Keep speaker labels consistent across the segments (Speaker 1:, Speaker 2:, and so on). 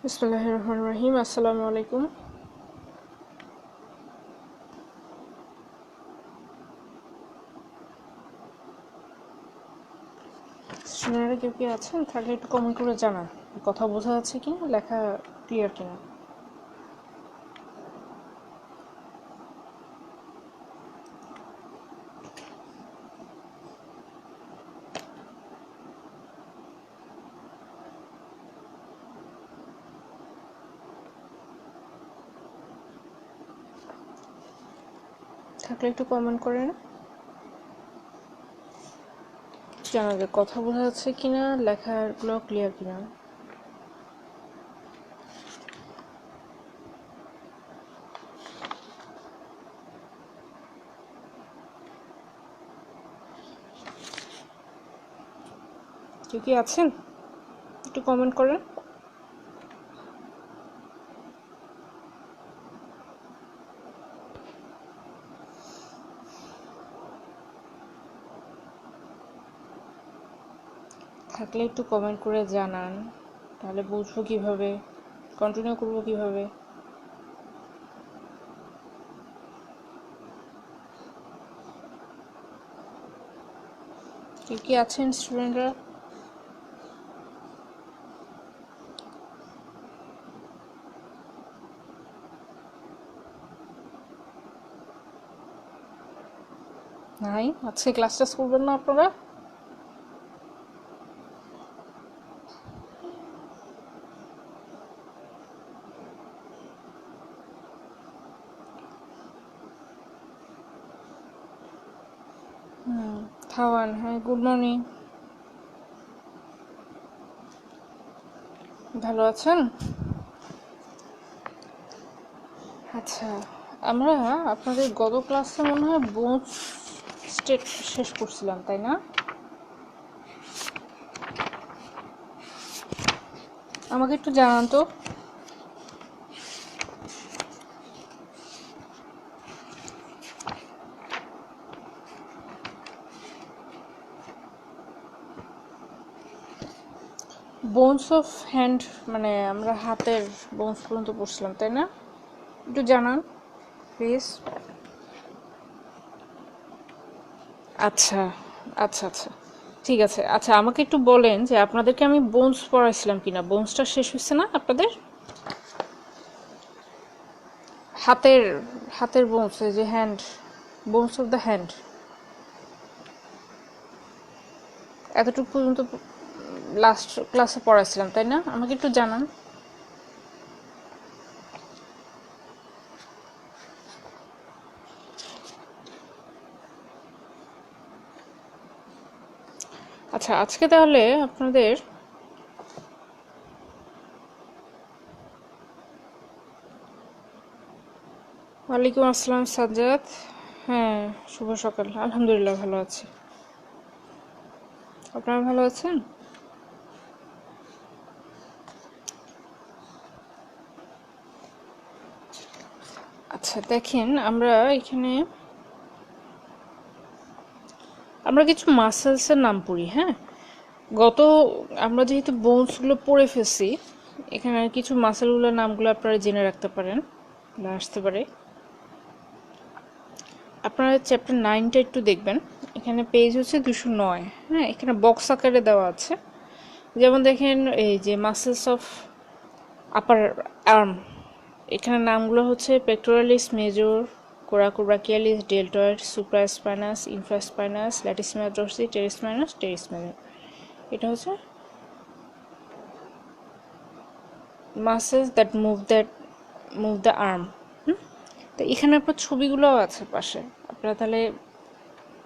Speaker 1: বিসমিল্লাহির রহমানির রহিম। আসসালামু আলাইকুম। স্টুডেন্টরা কেউ কি আছেন? থাকলে একটু কমেন্ট করে জানান কথা বোঝা যাচ্ছে কিনা, লেখা ক্লিয়ার কিনা। থাকলে একটু কমেন্ট করেন, জানাবে কথা বোঝা যাচ্ছে কিনা, লেখাগুলো ক্লিয়ার কিনা। কেউ কি আছেন? একটু কমেন্ট করেন। থাকলে একটু কমেন্ট করে জানান, তাহলে বুঝবো কিভাবে, কন্টিনিউ করবো কিভাবে। কেউ কি আছেন স্টুডেন্টরা? নাই? আজকে ক্লাস টাস করবেন না আপনারা? খাওয়ান। হ্যাঁ, গুড মর্নিং। ভালো আছেন? আচ্ছা, আমরা আপনাদের গত ক্লাসে মনে হয় বোনস স্টেট শেষ করছিলাম, তাই না? আমাকে একটু জানান তো। বোনস অফ হ্যান্ড মানে আমরা হাতের বোনস পর্যন্ত পড়ছিলাম, তাই না? একটু জানান প্লিজ। আচ্ছা আচ্ছা আচ্ছা, ঠিক আছে। আচ্ছা, আমাকে একটু বলেন যে আপনাদেরকে আমি বোনস পড়াইছিলাম কিনা। বোনসটা শেষ হয়েছে না আপনাদের? হাতের হাতের বোনস, এই যে hand, bones of the hand, এতটুকু পর্যন্ত লাস্ট ক্লাসে পড়াইছিলাম, তাই না? আমাকে একটু জানান। আচ্ছা, আজকে তাহলে আপনাদের ওয়ালাইকুম আসসালাম সাজ্জাদ। হ্যাঁ, শুভ সকাল। আলহামদুলিল্লাহ ভালো আছি। আপনারা ভালো আছেন? আচ্ছা, দেখেন আমরা কিছু মাসেলসের নাম পড়ি। হ্যাঁ, গত আমরা যেহেতু বোনসগুলো পড়ে ফেলছি, এখানে কিছু মাসেলগুলোর নামগুলো আপনারা জেনে রাখতে পারেন, আসতে পারে। আপনারা চ্যাপ্টার 9টা একটু দেখবেন, এখানে পেজ হচ্ছে 209। হ্যাঁ, এখানে বক্স আকারে দেওয়া আছে। যেমন দেখেন, এই যে মাসেলস অফ আপার আর্ম, এখানে নামগুলো হচ্ছে pectoralis major, coracobrachialis, deltoid, supraspinatus, infraspinatus, latissimus dorsi, teres minor, teres minor. এটা হচ্ছে muscles that move the arm. তো এখানে আপনার ছবিগুলোও আছে পাশে, আপনারা তাহলে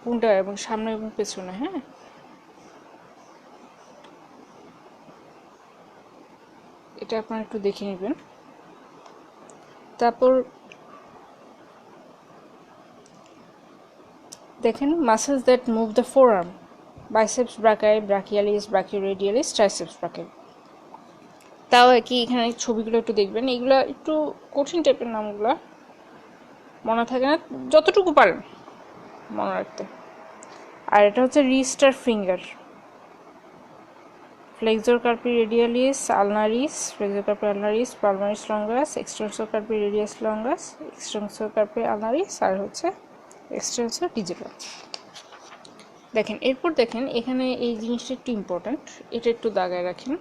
Speaker 1: কোনটা এবং সামনে এবং পেছনে। হ্যাঁ, এটা আপনারা একটু দেখে নেবেন। তারপর দেখেন muscles that move the forearm, biceps brachii, brachialis, brachioradialis, triceps brachii. তাও একই, এখানে ছবিগুলো একটু দেখবেন। এগুলো একটু কঠিন টাইপের নামগুলো, মনে থাকে না, যতটুকু পারেন মনে রাখতে। আর এটা হচ্ছে রিস্টার finger, flexor carpi radialis ulnaris, flexor carpi ulnaris, palmaris longus, extensor carpi radius longus, extensor carpi ulnaris আর হচ্ছে extensor digital। দেখেন এরপর দেখেন এখানে এই জিনিসটা একটু ইম্পর্ট্যান্ট, এটা একটু দাগায় রাখেন,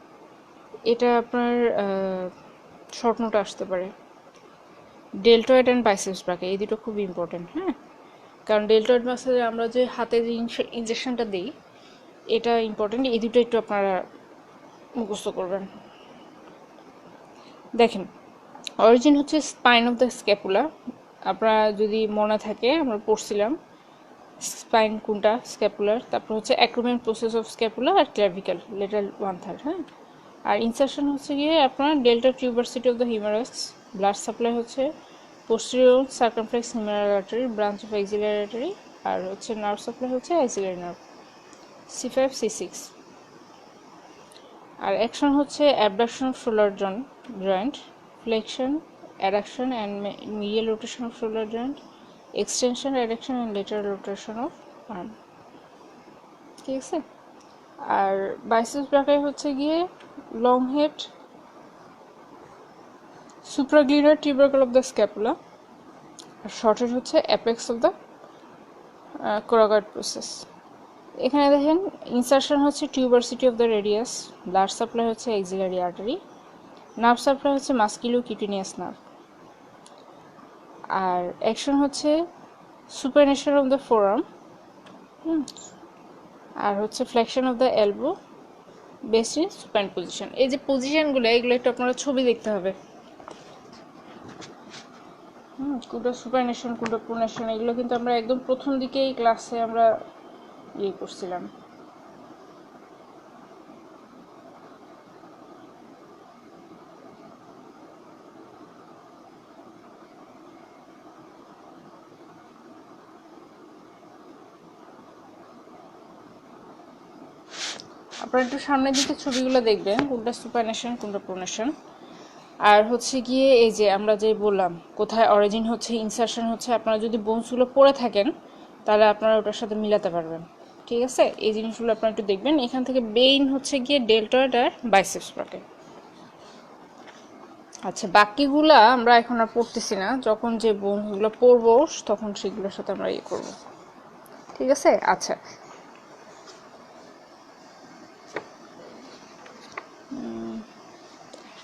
Speaker 1: এটা আপনার শর্ট নোট আসতে পারে। ডেলটয়েড অ্যান্ড বাইসেপস ব্রাকে এই দুটো খুব ইম্পর্ট্যান্ট, হ্যাঁ, কারণ ডেলটয়েড মাসেলে আমরা যে হাতে যে ইনজেকশনটা দিই এটা ইম্পর্ট্যান্ট, এই দুটো একটু আপনারা মুখস্থ করবেন। দেখেন অরিজিন হচ্ছে স্পাইন অফ দ্য স্ক্যাপুলা, আপনারা যদি মনে থাকে আমরা পড়ছিলাম স্পাইন কোনটা, স্ক্যাপুলার, তারপর হচ্ছে অ্যাক্রোমিয়ান প্রসেস অফ স্ক্যাপুলা আর ক্লাভিকল লেটার 1/3, হ্যাঁ। আর ইনসারশন হচ্ছে গিয়ে আপনার delta tuberosity of the humerus, blood supply হচ্ছে posterior circumflex humeral artery, branch of axillary artery, আর হচ্ছে নার্ভ সাপ্লাই হচ্ছে অ্যাক্সিলারি নার্ভ C5 C6। আর অ্যাকশন হচ্ছে abduction of shoulder joint, flexion, adduction and medial rotation of shoulder joint, extension, adduction and lateral rotation of arm, ঠিক আছে। আর biceps ব্রাকাই হচ্ছে গিয়ে long head, supraglenoid tubercle of the scapula, আর short head হচ্ছে apex of the coracoid process. এখানে দেখেন insertion হচ্ছে tuberosity of the radius, blood supply হচ্ছে অ্যাক্সিলারি আর্টারি, নার্ভ সাপ্লাই হচ্ছে মাস্কিউলো-কিউটেনিয়াস নার্ভ, আর অ্যাকশন হচ্ছে সুপারনেশন অফ দ্য ফোরআর্ম, আর হচ্ছে flexion of the elbow based in supine position. এই যে পজিশনগুলো এগুলো একটু আপনারা ছবি দেখতে হবে, কোনটা সুপারনেশন কোনটা প্রোনেশন এগুলো কিন্তু আমরা একদম প্রথম দিকেই ক্লাসে আমরা ইয়ে করছিলাম। আপনারা একটু সামনের দিকে ছবিগুলো দেখবেন কোনটা সুপারনেশন কোনটা প্রোনেশন। আর হচ্ছে গিয়ে এই যে আমরা যে বললাম কোথায় অরিজিন হচ্ছে ইনসারশন হচ্ছে, আপনারা যদি বোনসগুলো পড়ে থাকেন তাহলে আপনারা ওটার সাথে মিলাতে পারবেন, ঠিক আছে। এই জিনিসগুলো আপনারা একটু দেখবেন। এখান থেকে বেইন হচ্ছে গিয়ে ডেল্টয়েড আর বাইসেপস ব্রাকে। আচ্ছা বাকিগুলা আমরা এখন আর পড়তেছি না, যখন যে বোনগুলো পড়বো তখন সেগুলোর সাথে আমরা ইয়ে করবো, ঠিক আছে। আচ্ছা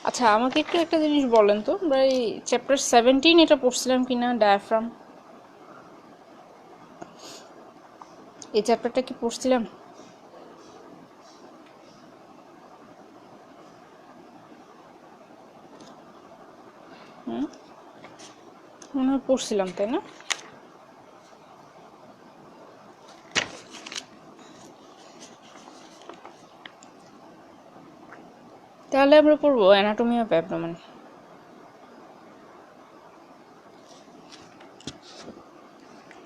Speaker 1: আচ্ছা আমাকে একটু একটা জিনিস বলেন তো, আমরা এই চ্যাপ্টার 17 এটা পড়ছিলাম কিনা, ডায়াফ্রাম, এই চ্যাপ্টারটা কি পড়ছিলাম? মনে হয় পড়ছিলাম, তাই না? তাহলে আমরা পড়বো অ্যানাটমি অফ অ্যাবডোমেন।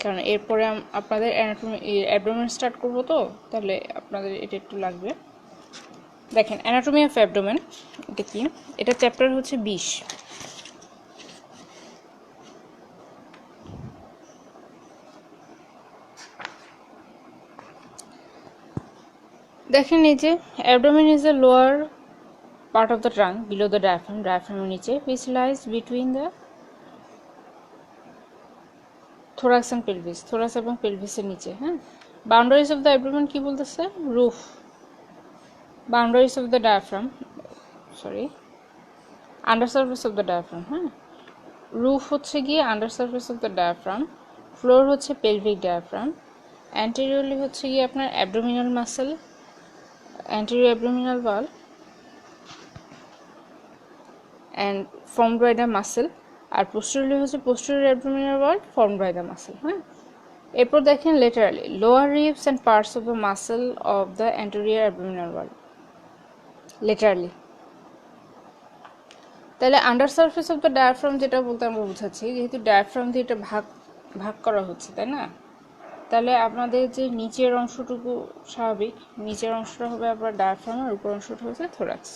Speaker 1: কারণ এরপরে আপনাদের অ্যানাটমি অ্যাবডোমেন স্টার্ট করবো, তো তাহলে আপনাদের এটা একটু লাগবে। দেখেন অ্যানাটমি অফ অ্যাবডোমেন এটা কি, এটা চ্যাপ্টার হচ্ছে 20। দেখেন এই যে abdomen is the lower part of the trunk below the diaphragm, diaphragm নিচে, which lies between the thorax and pelvis, thorax এবং pelvis-এর নিচে, হ্যাঁ। boundaries of the abdomen কি বলতেছে, roof, boundaries of the diaphragm, sorry, under surface of the diaphragm, হ্যাঁ। roof হচ্ছে গিয়ে under surface of the diaphragm, floor হচ্ছে pelvic diaphragm, anteriorly হচ্ছে গিয়ে আপনার abdominal muscle, anterior abdominal wall and formed by the muscle, R posteriorly হচ্ছে posterior abdominal wall formed by the muscle, হ্যাঁ। এরপর দেখেন laterally lower ribs and parts of the muscle of the anterior abdominal wall laterally। তাহলে under surface of the diaphragm যেটা বলতে আমরা বুঝাচ্ছি, যেহেতু ডায়াফ্রাম দিয়ে এটা ভাগ করা হচ্ছে, তাই না, তাহলে আপনাদের যে নিচের অংশটুকু স্বাভাবিক, নিচের অংশটা হবে আপনার ডায়াফ্রাম আর উপর অংশটা হচ্ছে থোরাক্স।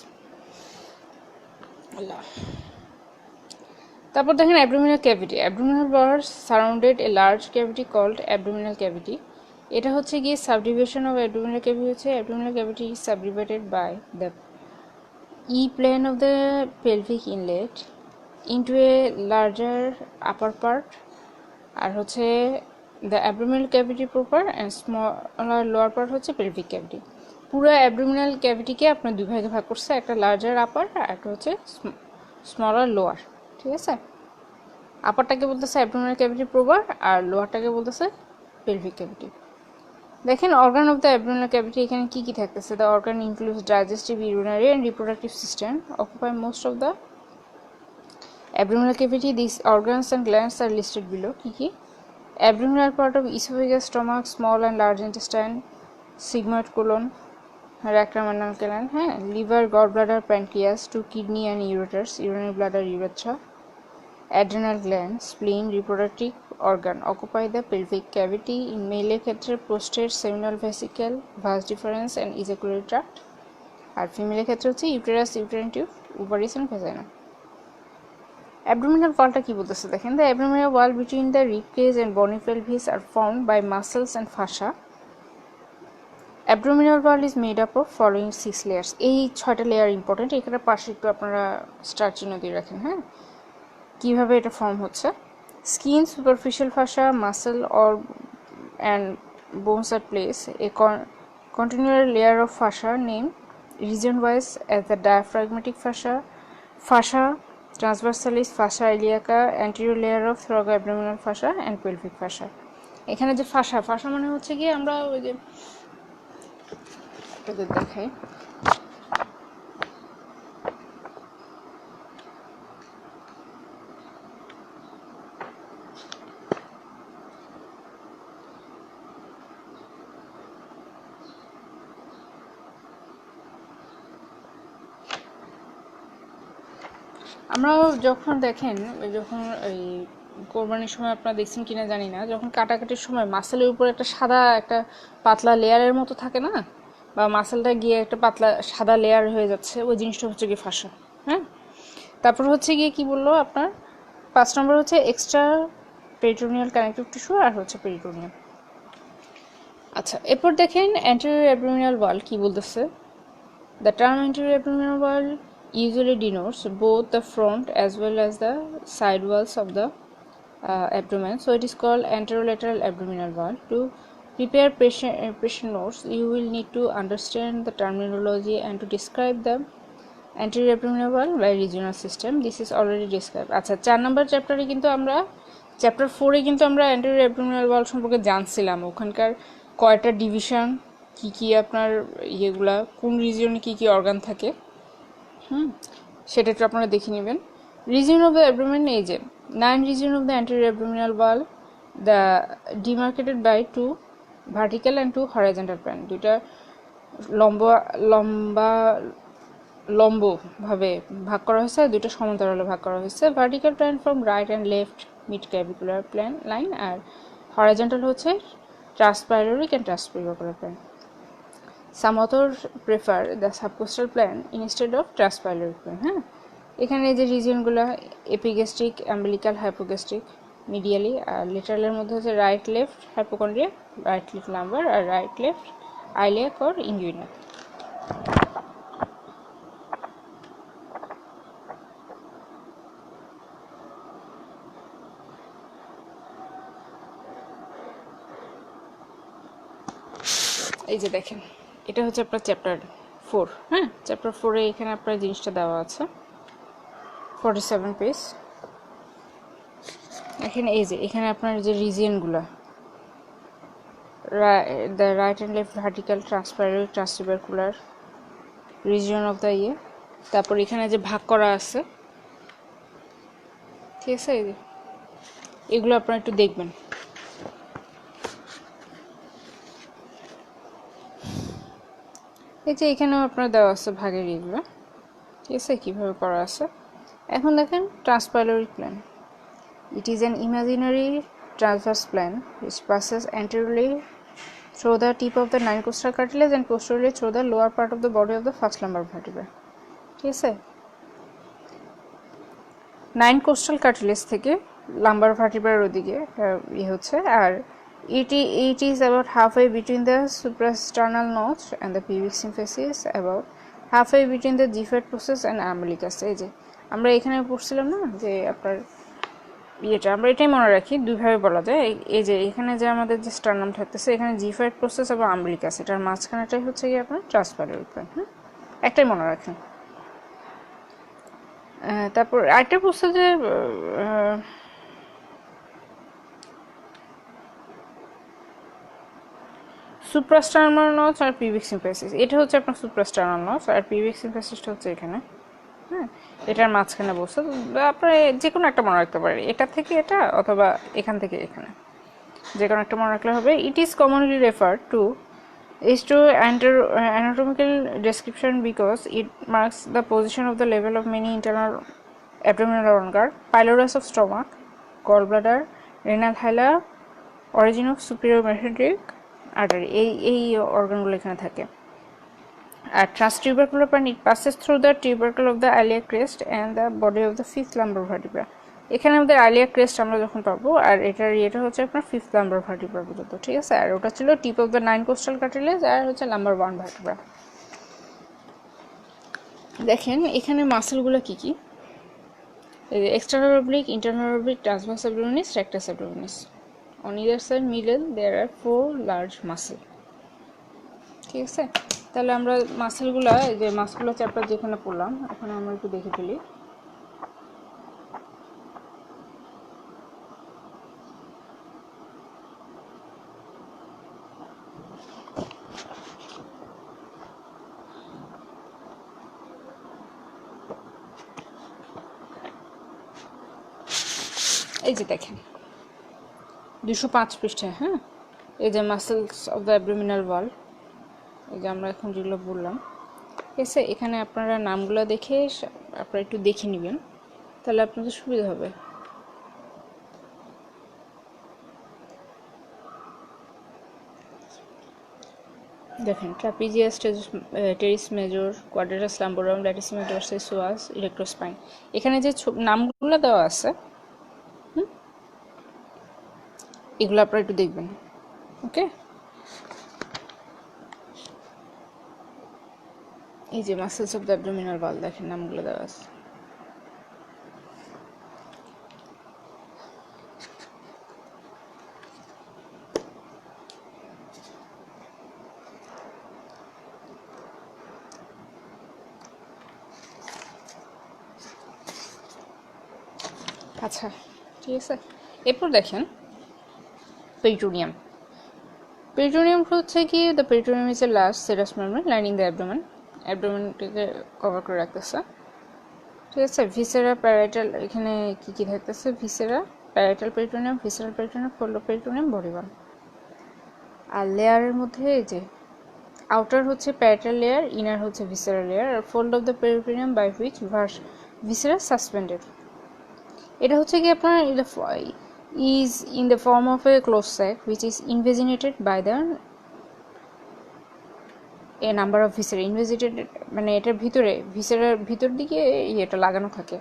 Speaker 1: তারপর দেখেন abdominal cavity, abdominal walls surrounded a large cavity called abdominal cavity, এটা হচ্ছে গিয়ে সাবডিভিশন অফ অ্যাবডোমিনাল ক্যাভিটি হচ্ছে abdominal cavity is subdivided by the ই plane of the pelvic inlet into a larger upper part আর হচ্ছে the abdominal cavity proper and smaller lower part হচ্ছে pelvic cavity. পুরো abdominal ক্যাভিটিকে আপনার দুই ভাগে ভাগ করছে, একটা লার্জার আপার আর একটা হচ্ছে স্মলার লোয়ার। ঠিক আছে, আপারটাকে বলতেছে অ্যাবডোমিনাল ক্যাভিটি প্রপার আর লোয়ারটাকে বলতেছে পেলভিক ক্যাভিটি। দেখেন organ of the abdominal cavity এখানে কি কি থাকতেছে। The organ includes digestive, urinary and reproductive system occupy most of the abdominal cavity. These organs and glands are listed below. Kiki abdominal part of esophagus, stomach, small and large intestine, sigmoid colon, rectum and gland, liver, gallbladder, pancreas, 2 kidney and ureters, urinary bladder, urethra, adrenal gland, spleen, reproductive organ occupy the pelvic cavity. In male ক্ষেত্রে prostate, seminal vesicle, vas deferens and ejaculatory tract, আর female ক্ষেত্রে হচ্ছে uterus, uterine tube, ovaries and vagina. Abdominal wallটা কি বলতেছে দেখেন। The abdominal wall between the rib cage and bony pelvis are formed by muscles and fascia. Abdominal wall is made up of following 6 layers. এই 6টা layer important, এখানে পাশে একটু আপনারা star চিহ্ন দিয়ে রাখেন। কিভাবে এটা ফর্ম হচ্ছে। Skin, superficial fascia, muscle or and bones are placed. A continual layer of fascia named region wise as the diaphragmatic fascia transversalis, fascia iliaca, anterior layer of thoracoabdominal fascia and pelvic fascia. এখানে যে fascia মানে হচ্ছে কি আমরা ওই যে আপনাদের দেখাই, আমরা যখন দেখেন যখন এই কোরবানির সময় আপনারা দেখছেন কিনা জানি না, যখন কাটাকাটির সময় মাসেলের উপর একটা সাদা একটা পাতলা লেয়ারের মতো থাকে না, বা মাসেলটা গিয়ে একটা পাতলা সাদা লেয়ার হয়ে যাচ্ছে, ওই জিনিসটা হচ্ছে গিয়ে ফাঁসা। তারপর হচ্ছে গিয়ে কি বললো আপনার 5 নম্বর হচ্ছে এক্সট্রা পেরিটোনিয়াল কানেক্টিভ টিস্যু আর হচ্ছে পেরিটোনিয়াম। আচ্ছা, এরপর দেখেন অ্যান্টেরিয়র অ্যাবডোমিনাল ওয়াল কি বলতেছে। The term anterior abdominal wall usually denotes both the front as well as the side walls of the abdomen, so it is called anterolateral abdominal wall. To prepare patient notes, you will need to understand the terminology and to describe the anterior abdominal wall by regional system. This is already described. আচ্ছা, 4 নম্বর চ্যাপ্টারে কিন্তু আমরা chapter 4-এ কিন্তু আমরা anterior abdominal wall সম্পর্কে জানছিলাম, ওখানকার কয়টা ডিভিশন, কি কি আপনার ইয়েগুলা, কোন রিজিয়নে কি কি অর্গান থাকে, সেটা একটু আপনারা দেখে নেবেন। রিজিয়ন অফ দ্য অ্যাবডোমেন, এই যে 9 region of the anterior abdominal wall, the demarcated by 2 vertical and 2 horizontal plane, দুইটা লম্বভাবে ভাগ করা হয়েছে, দুইটা সমান্তরালে ভাগ করা হয়েছে। Vertical plane from right and left mid clavicular plane line, আর হরাইজন্টাল হচ্ছে transpyloric and transtubercular plane. Some authors prefer the subcostal plan instead of transpyloric plan. এখানে যে রিজিয়নগুলো এপিগ্যাস্ট্রিক, অ্যাম্বিলিকাল, হাইপোগ্যাস্ট্রিক, মিডিয়ালি, আর লেটারালের মধ্যে হচ্ছে right left hypochondria, right left lumbar আর right left iliac or inguinal. এই যে দেখেন, এটা হচ্ছে আপনার চ্যাপ্টার 4। চ্যাপ্টার 4-এ এখানে আপনার জিনিসটা দেওয়া আছে 47 পেজ। এখানে এই যে এখানে আপনার যে রিজিয়নগুলো the right and left vertical, transpyloric, transtubercular region of the তারপর এখানে যে ভাগ করা আছে, ঠিক আছে, এই যে এগুলো আপনারা একটু দেখবেন। এই যে এখানেও আপনার দেওয়া আছে ভাগের এগুলো, ঠিক আছে, কীভাবে করা আছে। এখন দেখেন transpyloric plane. It is an imaginary transverse plane which passes anteriorly through the tip of the 9 costal cartilage and posteriorly through the lower part of the body of the first lumbar vertebra. ঠিক আছে, 9 costal cartilage থেকে lumber ভার্টিব্রার ওদিকে হচ্ছে, আর It is about halfway between the suprasternal notch and the pubic symphysis, about halfway between the Gifford process and umbilicus. এই যে আমরা এখানে পড়ছিলাম না যে আপনার ইয়েটা, আমরা এটাই মনে রাখি দুইভাবে বলা যায়। এই যে এখানে যে আমাদের যে স্টার্নাম থাকতেছে, এখানে জিফাইড প্রসেস এবং আমবিলিকাস, এটার মাঝখানেটাই হচ্ছে কি আপনার ট্রান্সপারেল প্ল্যান। হ্যাঁ, একটাই মনে রাখেন। তারপর আরেকটা প্রশ্ন যে সুপ্রাস্টার্নাল নচ আর পিউবিক সিম্পাসিস, এটা হচ্ছে আপনার সুপ্রাস্টার্নাল নচ, আর পিউবিক সিম্পাসিসটা হচ্ছে এখানে। হ্যাঁ, এটার মাঝখানে বসে আপনারা যে কোনো একটা মনে রাখতে পারেন, এটা থেকে এটা অথবা এখান থেকে এখানে, যে কোনো একটা মনে রাখলে হবে। It is commonly referred to is to anatomical description because it marks the position of the level of many internal abdominal organ, pylorus of stomach, gallbladder, renal hyla, origin of superior mesenteric artery, এই অর্গানগুলো এখানে থাকে। আর transtubercular plan, it passes through the tubercle of the iliac crest and the body of the fifth lumbar vertebra. এখানে আমাদের Alia crest আমরা যখন পাবো, আর এটা হচ্ছে আপনার ফিফথ লাম্বার ভার্টিব্রা পর্যন্ত, ঠিক আছে। আর ওটা ছিল tip of the 9 costal cartilage, আর হচ্ছে লাম্বার 1 ভার্টিব্রা। দেখেন এখানে মাসেলগুলো কি কি, external oblique, internal oblique, transverse abdominis, rectus abdominis. On either side middle there are 4 large muscle, ঠিক আছে। তাহলে আমরা মাসেলগুলো, যে মাসকুলার চ্যাপ্টার যেখানে পড়লাম, ওখানে আমরা একটু দেখে ফেলি। এই যে দেখেন 205 পৃষ্ঠায়, হ্যাঁ, এই যে মাসেলস অফ দ্য অ্যাবডোমিনাল ওয়াল, এই যে আমরা এখন যেগুলো বললাম, ঠিক আছে। এখানে আপনারা নামগুলো দেখে আপনারা একটু দেখে নেবেন, তাহলে আপনাদের সুবিধা হবে। দেখেন ট্রাপিজিয়াস, টেরিস মেজর, কোয়াড্রাটাস লাম্বোরাম, ল্যাটিসিমাস ডরসাই, সোয়াস, ইলেক্ট্রোস্পাইন, এখানে যে নামগুলো দেওয়া আছে, এগুলো আপনারা একটু দেখবেন, ওকে। এই যে মাসেলস অফ দ্য অ্যাবডোমিনাল ওয়াল, দেখেন নামগুলো দেওয়া আছে। আচ্ছা, ঠিক আছে। এরপর দেখেন পেরিটোনিয়াম। পেরিটোনিয়াম হচ্ছে কি, the peritoneum is a last serous membrane lining the abdomen, অ্যাবডোমেনটাকে কভার করে রাখতেছে, ঠিক আছে। ভিসেরা, প্যারাইটাল, এখানে কি কি থাকতেছে, viscera, parietal peritoneum, visceral peritoneum, fold of peritoneum, body wall. আর লেয়ারের মধ্যে এই যে আউটার হচ্ছে প্যারাইটাল লেয়ার, ইনার হচ্ছে ভিসেরাল লেয়ার, আর fold of the peritoneum by which viscera suspended. এটা হচ্ছে কি আপনার is in the form of a closed sac which is invaginated by the a number of viscera. Invaginated মানে এটার ভিতরে, ভিসেরার ভিতর দিকে এটা লাগানো থাকে।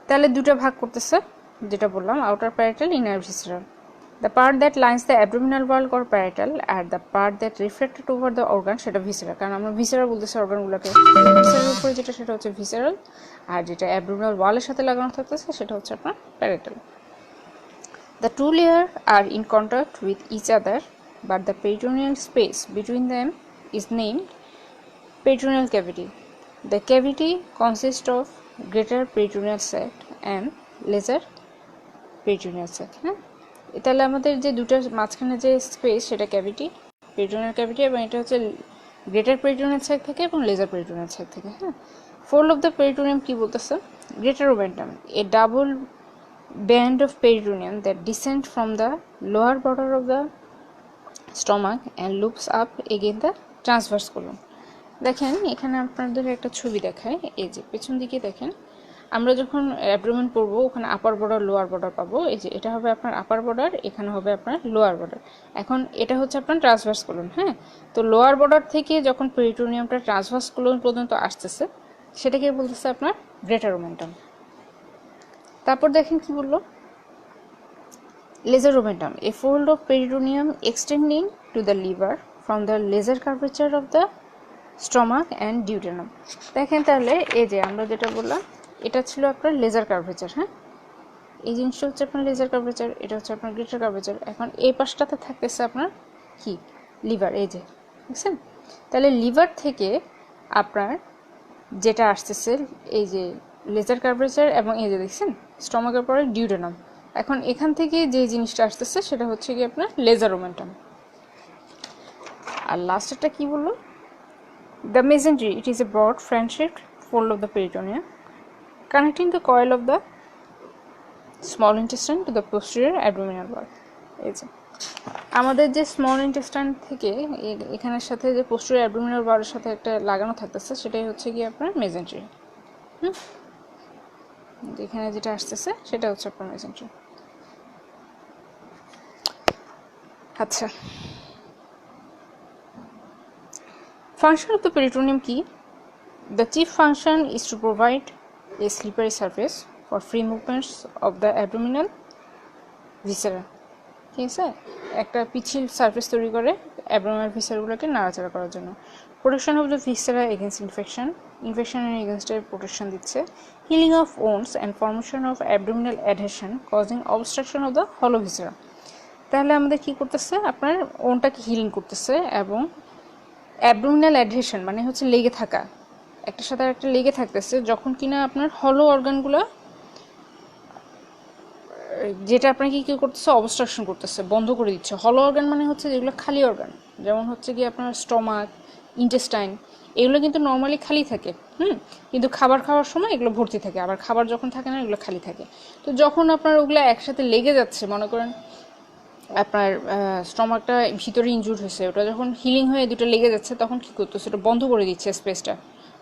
Speaker 1: তাহলে দুটো ভাগ করতেছে, যেটা বললাম, outer parietal, inner visceral. The part that lines the abdominal wall or parietal, and the part that reflected over the organ, সেটা ভিসেরা, কারণ আমরা ভিসেরা বলতেছি অর্গানগুলোকে। ভিসেরার উপরে যেটা, সেটা হচ্ছে ভিসেরাল, আর যেটা অ্যাবডোমিনাল ওয়ালের সাথে লাগানো থাকতেছে সেটা হচ্ছে আপনার parietal. The two layers are in contact with each other, but the peritoneal space between them is named peritoneal cavity. The cavity consists of greater peritoneal sac and lesser peritoneal sac. তাহলে আমাদের যে দুটার মাঝখানে যে space, সেটা cavity, peritoneal cavity, এবং এটা হচ্ছে গ্রেটার পেরিটোনিয়াল স্যাক থেকে এবং লেজার পেরিটোনিয়াল স্যাক থেকে। হ্যাঁ, ফোল্ড অফ দ্য পেরিটোনিয়াম কি বলতেছে, greater omentum, a double band of peritoneum that descend from the lower border of the stomach and loops up again the transverse colon. দেখেন এখানে আপনাদের একটা ছবি দেখায়, এই যে পেছন দিকে দেখেন, আমরা যখন অ্যাবডোমেন পড়বো ওখানে আপার বর্ডার, লোয়ার বর্ডার পাবো। এই যে এটা হবে আপনার আপার বর্ডার, এখানে হবে আপনার লোয়ার বর্ডার। এখন এটা হচ্ছে আপনার ট্রান্সভার্স কোলন। হ্যাঁ, তো লোয়ার বর্ডার থেকে যখন পেরিটোনিয়ামটা ট্রান্সভার্স কোলন পর্যন্ত আসতেছে, সেটাকে বলতেছে আপনার গ্রেটার ওমেন্টাম। তারপর দেখেন কি বললো, Laser omentum, a fold of peritoneum extending to the liver from the laser curvature of the stomach and duodenum. দেখেন তাহলে এই যে আমরা যেটা বললাম এটা ছিল আপনার লেজার কার্ভেচার। হ্যাঁ, এই জিনিসটা হচ্ছে আপনার লেজার কার্ভেচার, এটা হচ্ছে আপনার গ্রেটার কার্ভেচার। এখন এই পাশটাতে থাকতেছে আপনার কি লিভার, এই যে বুঝছেন। তাহলে লিভার থেকে আপনার যেটা আসতেছে এই যে লেজার কার্ভেচার এবং এই যে দেখছেন স্টমাকের পরে ডিউটেনাম। এখন এখান থেকে যে জিনিসটা আসতেছে সেটা হচ্ছে কি আপনার লেজার ওমেন্টাম। আর লাস্টেরটা কি বললো, the mesentery, it is a broad fan-shaped fold of the peritoneum connecting the coil of the small intestine to the posterior abdominal wall. এই যে আমাদের যে স্মল ইন্টেস্টাইন থেকে এখানের সাথে যে পোস্টেরিয়র অ্যাবডোমিনাল ওয়ালের সাথে একটা লাগানো থাকতেছে সেটাই হচ্ছে কি আপনার মেসেন্ট্রি। এখানে যেটা আসতেছে সেটা হচ্ছে আপনার মেসেন্ট্রি। আচ্ছা, function of the peritoneum key. The chief function is to provide a slippery surface for free movements of the abdominal viscera. ঠিক আছে, একটা পিচ্ছিল সারফেস তৈরি করে অ্যাবডোমিনাল ভিসেরাগুলোকে নাড়াচাড়া করার জন্য। Protection of the viscera against ইনফেকশনের এগেনস্টে প্রোটেকশন দিচ্ছে। Healing of wounds and formation of abdominal adhesion causing obstruction of the hollow viscera. তাহলে আমাদের কি করতেছে, আপনার ওনটাকে হিলিং করতেছে এবং অ্যাবডোমিনাল অ্যাডহেশন মানে হচ্ছে লেগে থাকা, একটার সাথে একটা লেগে থাকতেছে যখন কিনা আপনার হলো অর্গানগুলো যেটা আপনাকে কী করতেছে অবস্ট্রাকশন করতেছে, বন্ধ করে দিচ্ছে। হলো অর্গান মানে হচ্ছে যেগুলো খালি অর্গান, যেমন হচ্ছে কি আপনার স্টমাক, ইন্টেস্টাইন, এগুলো কিন্তু নর্মালি খালি থাকে। কিন্তু খাবার খাওয়ার সময় এগুলো ভর্তি থাকে, আবার খাবার যখন থাকে না এগুলো খালি থাকে। তো যখন আপনার ওগুলো একসাথে লেগে যাচ্ছে, মনে করেন আপনার স্টমাকটা ভিতরে ইনজুর হয়েছে, ওটা যখন হিলিং হয়ে দুটো লেগে যাচ্ছে তখন কী করতেছে, ওটা বন্ধ করে দিচ্ছে স্পেসটা।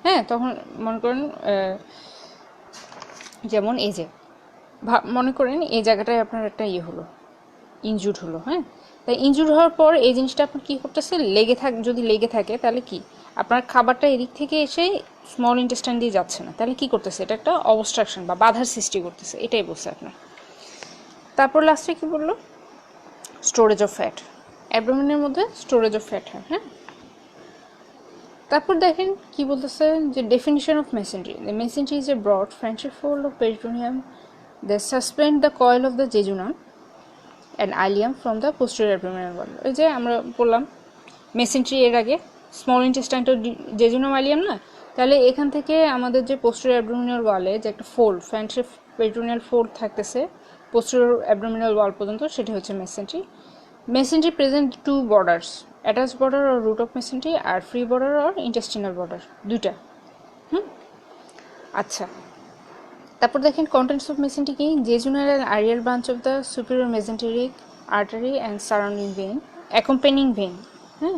Speaker 1: হ্যাঁ, তখন মনে করেন যেমন এই যে মনে করেন এই জায়গাটায় আপনার একটা ইয়ে হলো, ইনজুর হলো। হ্যাঁ, তাই ইনজুর হওয়ার পর এই জিনিসটা আপনার কী করতেছে, যদি লেগে থাকে তাহলে কি আপনার খাবারটা এদিক থেকে এসে স্মল ইন্টেস্টাইন দিয়ে যাচ্ছে না, তাহলে কি করতেছে, এটা একটা অবস্ট্রাকশন বা বাধার সৃষ্টি করতেছে, এটাই বলছে আপনার। তারপর লাস্টে কি বললো, স্টোরেজ অফ ফ্যাট, অ্যাবডোমেনের মধ্যে স্টোরেজ অফ ফ্যাট হয়। হ্যাঁ, তারপর দেখেন কি বলতেছে যে definition of mesentery. The mesentery is a broad fancy fold of peritoneum that suspend the coil of the jejunum and ileum from the posterior abdominal wall. ওই যে আমরা বললাম মেসেন্ট্রি এর আগে স্মল ইন্টেস্টাইন তো জেজুনাম আইলিয়াম না, তাহলে এখান থেকে আমাদের যে পোস্টেরিয়র অ্যাবডোমিনাল ওয়ালে যে একটা ফোল্ড ফ্যান্সি পেরিটোনিয়াল ফোল্ড থাকতেছে পোস্টেরিয়র অ্যাবডোমিনাল ওয়াল পর্যন্ত, সেটি হচ্ছে mesentery. Mesentery present two borders, attach border আর রুট অফ মেসেন্ট্রি, আর ফ্রি বর্ডার আর ইন্টেস্টিনাল বর্ডার, দুইটা। আচ্ছা, তারপর দেখেন কন্টেন্টস অফ মেসেন্ট্রি কি, jejunal and ileal branch of the superior mesenteric artery and surrounding vein, accompanying vein. হ্যাঁ,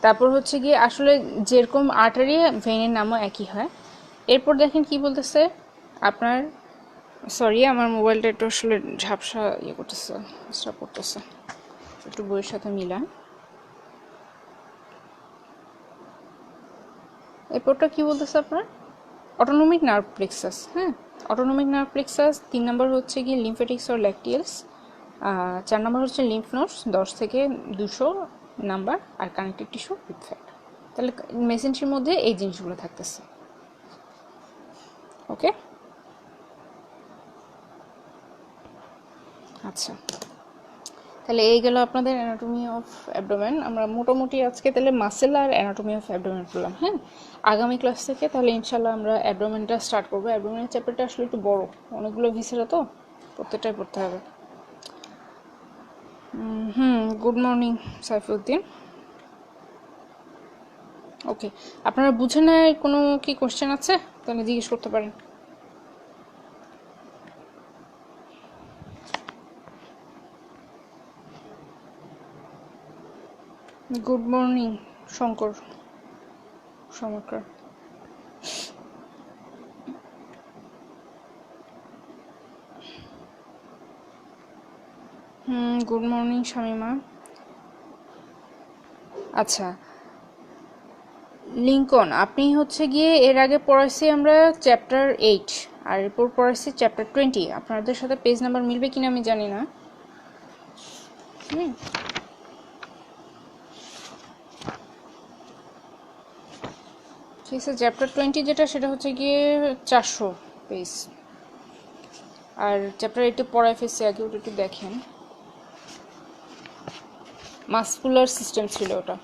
Speaker 1: তারপর হচ্ছে গিয়ে আসলে যেরকম আর্টারি ভেইনের নামও একই হয়। এরপর দেখেন কি বলতেছে আপনার, সরি আমার মোবাইলটা একটু আসলে ঝাপসা ইয়ে করতেছে, ডিস্টার্ব করতেছে, একটু বইয়ের সাথে মিলান। এরপরটা কি বলতেছে আপনার অটোনমিক নার্ভ প্লেক্সাস। হ্যাঁ, অটোনমিক নার্ভ প্লেক্সাস, 3 নম্বর হচ্ছে কি লিম্ফেটিক্স অর ল্যাকটিয়ালস, 4 নম্বর হচ্ছে লিম্ফ নোডস 10 থেকে 200 নাম্বার, আর কানেক্টিভ টিস্যু উইথ ফ্যাট। তাহলে মেসেন্ট্রির মধ্যে এই জিনিসগুলো থাকতেছে। ওকে, আচ্ছা, তাহলে এই গেল আপনাদের অ্যানাটমি অফ অ্যাবডোমেন। আমরা মোটামুটি আজকে তাহলে মাসেল আর অ্যানাটমি অফ অ্যাবডোমেন পড়লাম। হ্যাঁ, আগামী ক্লাস থেকে তাহলে ইনশাল্লাহ আমরা অ্যাবডোমেনটা স্টার্ট করবো। অ্যাবডোমেনের চ্যাপ্টারটা আসলে একটু বড়, অনেকগুলো ভিসেরা তো প্রত্যেকটাই পড়তে হবে। Good morning Saifuddin. ওকে, আপনারা বুঝে নেয় কোনো কি কোশ্চেন আছে তাহলে জিজ্ঞেস করতে পারেন। Good morning Shankar Samkar. Good morning Shamima. আচ্ছা লিঙ্কন, আপনি হচ্ছে গিয়ে এর আগে পড়াইছি আমরা চ্যাপ্টার 8 আর এরপর পড়াইছি চ্যাপ্টার 20। আপনাদের সাথে পেজ নাম্বার মিলবে কিনা আমি জানি না। হুম, ঠিক আছে। চ্যাপ্টার 20 যেটা, সেটা হচ্ছে গিয়ে 400 পেজ। আর চ্যাপ্টার 8 পড়ায় ফেসে, আগে ওটা একটু দেখেন। মাসকুলার সিস্টেম ছিল ওটা।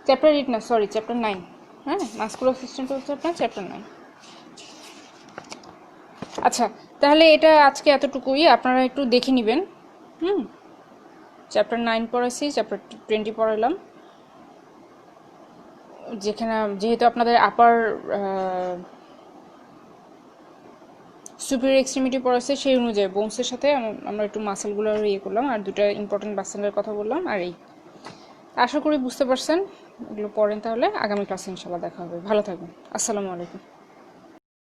Speaker 1: চ্যাপ্টার 8 না, সরি, চ্যাপ্টার 9। হ্যাঁ, মাসকুলার সিস্টেমটা হচ্ছে আপনার চ্যাপ্টার 9। আচ্ছা, তাহলে এটা আজকে এতটুকুই, আপনারা একটু দেখে নেবেন। হুম, চ্যাপ্টার 9 পড়াইছি, চ্যাপ্টার 20 পড়াইলাম। যেখানে যেহেতু আপনাদের আপার সুপিরিয়র এক্সট্রিমিটি পড়াচ্ছে, সেই অনুযায়ী বোনসের সাথে আমরা একটু মাসেলগুলোর ইয়ে করলাম, আর দুটো ইম্পর্টেন্ট মাসেলের কথা বললাম। আর এই, আশা করি বুঝতে পারছেন। এগুলো পড়েন, তাহলে আগামী ক্লাসে ইনশাল্লাহ দেখা হবে। ভালো থাকবেন। আসসালামু আলাইকুম।